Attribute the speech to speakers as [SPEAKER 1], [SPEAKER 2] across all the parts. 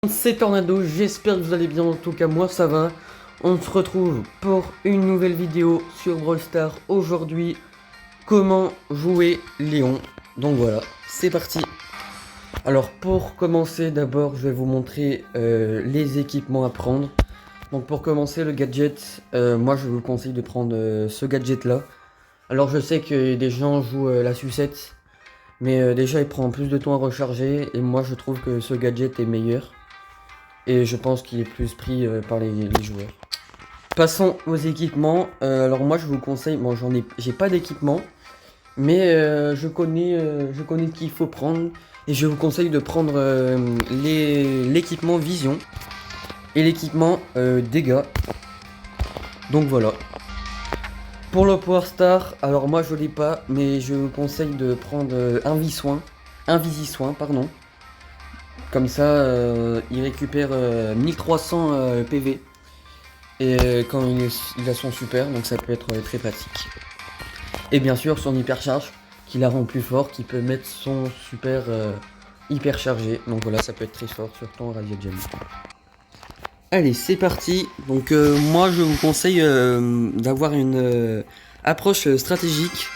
[SPEAKER 1] C'est Tornado, j'espère que vous allez bien, en tout cas moi ça va. On se retrouve pour une nouvelle vidéo sur Brawl Stars. Aujourd'hui, comment jouer Léon. Donc voilà, c'est parti. Alors pour commencer, d'abord je vais vous montrer les équipements à prendre. Donc pour commencer, le gadget, moi je vous conseille de prendre ce gadget là. Alors je sais que des gens jouent la sucette, mais déjà il prend plus de temps à recharger et moi je trouve que ce gadget est meilleur. Et je pense qu'il est plus pris par les joueurs. Passons aux équipements. Alors moi je vous conseille, bon j'ai pas d'équipement, mais je connais ce qu'il faut prendre. Et je vous conseille de prendre l'équipement vision et l'équipement dégâts. Donc voilà. Pour le Power Star, alors moi je l'ai pas, mais je vous conseille de prendre un Visi-soin, pardon. Comme ça, il récupère 1300 PV. Et quand il a son super, donc ça peut être très pratique. Et bien sûr, son hypercharge, qui la rend plus fort, qui peut mettre son super hyper chargé. Donc voilà, ça peut être très fort, surtout en Radio Gem. Allez, c'est parti. Donc moi, je vous conseille d'avoir une approche stratégique.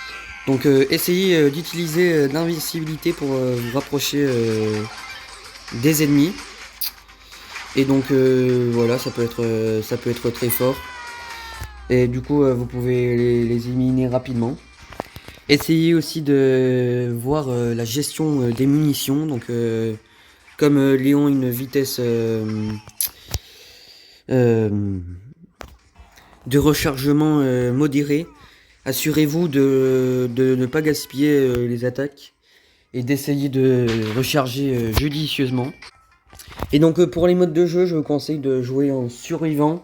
[SPEAKER 1] Donc essayez d'utiliser l'invincibilité pour vous rapprocher des ennemis. Et donc voilà, ça peut être très fort. Et du coup vous pouvez les éliminer rapidement. Essayez aussi de voir la gestion des munitions. Donc comme Léon a une vitesse de rechargement modérée, assurez-vous de ne pas gaspiller les attaques et d'essayer de recharger judicieusement. Et donc pour les modes de jeu, je vous conseille de jouer en survivant,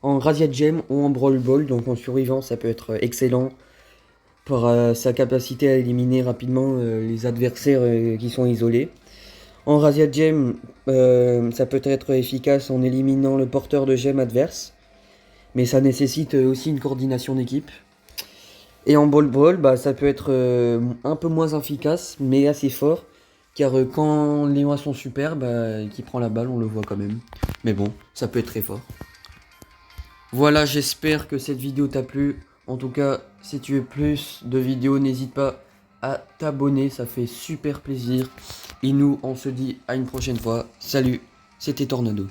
[SPEAKER 1] en Razzia Gem ou en Brawl Ball. Donc en survivant, ça peut être excellent pour sa capacité à éliminer rapidement les adversaires qui sont isolés. En Razzia Gem, ça peut être efficace en éliminant le porteur de gemme adverse, mais ça nécessite aussi une coordination d'équipe. Et en Brawl Ball, bah, ça peut être un peu moins efficace, mais assez fort. Car quand Léon a son super, qui prend la balle, on le voit quand même. Mais bon, ça peut être très fort. Voilà, j'espère que cette vidéo t'a plu. En tout cas, si tu veux plus de vidéos, n'hésite pas à t'abonner, ça fait super plaisir. Et nous, on se dit à une prochaine fois. Salut, c'était Tornado.